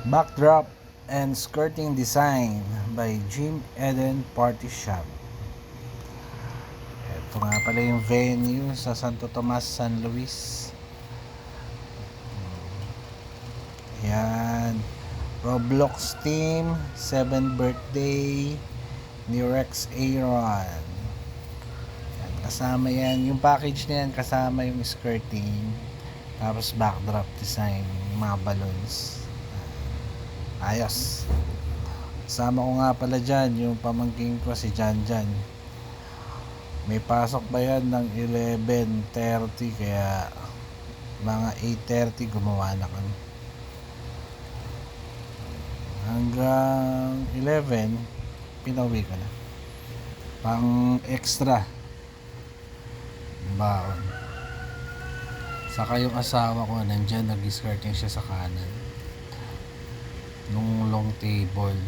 Backdrop and skirting design by Jim Eden Party Shop. Ito nga pala yung venue sa Santo Tomas, San Luis. Yan. Roblox team, 7th birthday ni Rex Aaron. Yan, kasama yan. Yung package na yan, kasama yung skirting. Tapos backdrop design, mga balloons. Ayos. Kasama ko nga pala dyan, yung pamangking ko si Janjan. May pasok ba yan ng 11:30, kaya mga 8:30 gumawa na kami. Hanggang 11, pinauwi ko na. Pang extra baon. Saka yung asawa ko, nandyan, nag-skirting siya sa kanan. Nung long table.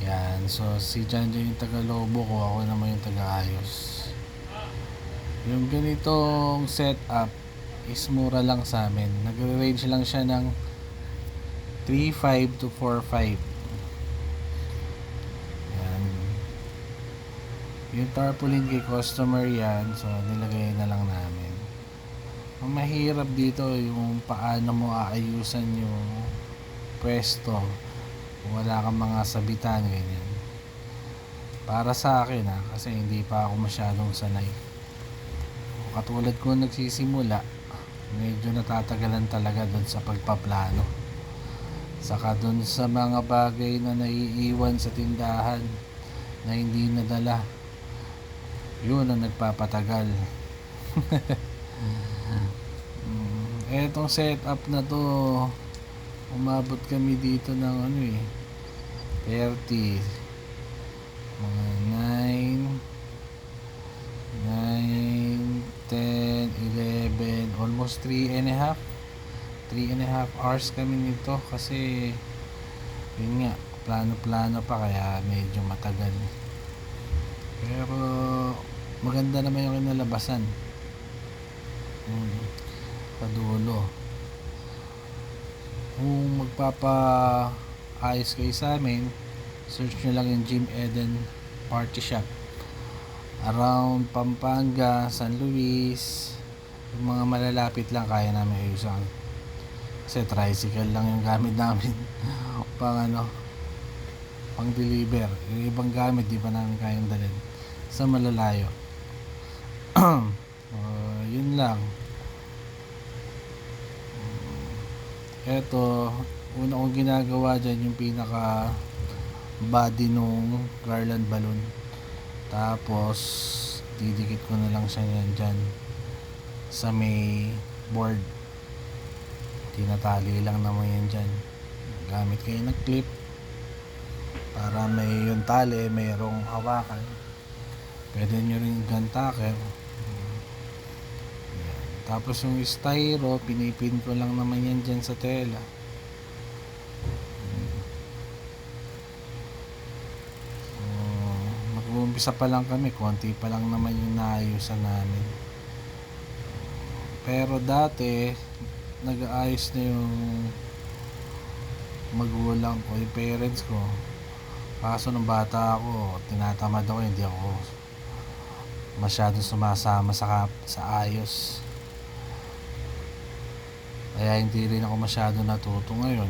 Yan. So, si Janjan yung taga-lobo ko, ako naman yung taga-ayos. Yung ganitong setup is mura lang sa amin. Nag-range lang siya ng 3.5 to 4.5. Yan. Yung tarpaulin kay customer yan, so nilagay na lang namin. Ang mahirap dito yung paano mo aayusan yung pwesto kung wala kang mga sabitan, ganyan. Para sa akin kasi hindi pa ako masyadong sanay. Katulad ko nagsisimula, medyo natatagalan talaga doon sa pagpaplano. Saka doon sa mga bagay na naiiwan sa tindahan na hindi nadala, yun ang nagpapatagal. Etong setup na to, umabot kami dito ng 30, mga 9, 10, 11, almost 3.5 hours kami nito, kasi yun nga, plano pa, kaya medyo matagal. Pero maganda naman yung kinalabasan. Padulo. Kung magpapa-ayos kayo sa amin, search nyo lang yung Jim Eden Party Shop. Around Pampanga, San Luis, yung mga malalapit lang kaya namin ayusan. Kasi tricycle lang yung gamit namin pang deliver. Yung ibang gamit di pa namin kayang dalhin sa malalayo. Yun lang. Eto, una kong ginagawa dyan yung pinaka body nung garland balloon. Tapos didikit ko na lang siya dyan sa may board. Tinatali lang naman yan dyan. Gamit kayo ng clip para may yung tali, mayroong hawakan. Pwede nyo rin gun tacker. Tapos yung styro, pinipin ko lang naman yan dyan sa tela. Mag-uumpisa pa lang kami, konti pa lang naman yung naayusan namin. Pero dati nag-aayos na yung magulang ko, yung parents ko. Kaso nung bata ako, tinatamad ako, hindi ako masyadong sumasama sa ayos. Kaya hindi rin ako masyado natuto ngayon.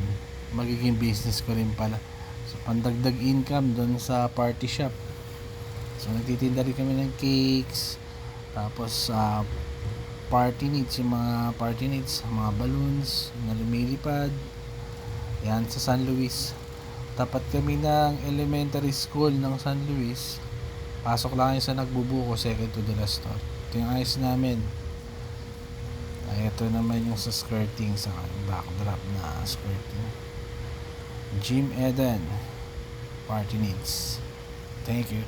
Magiging business ko rin pala. So, pandagdag income doon sa party shop. So, nagtitinda rin kami ng cakes. Tapos, party needs, yung mga party needs, mga balloons na lumilipad. Yan sa San Luis. Tapat kami ng elementary school ng San Luis. Pasok lang yung sa Nagbubuko, second to the last store. Ito yung ayos namin. Ito naman yung sa skirting, sa backdrop na skirting. Jim Eden Party Needs. Thank you.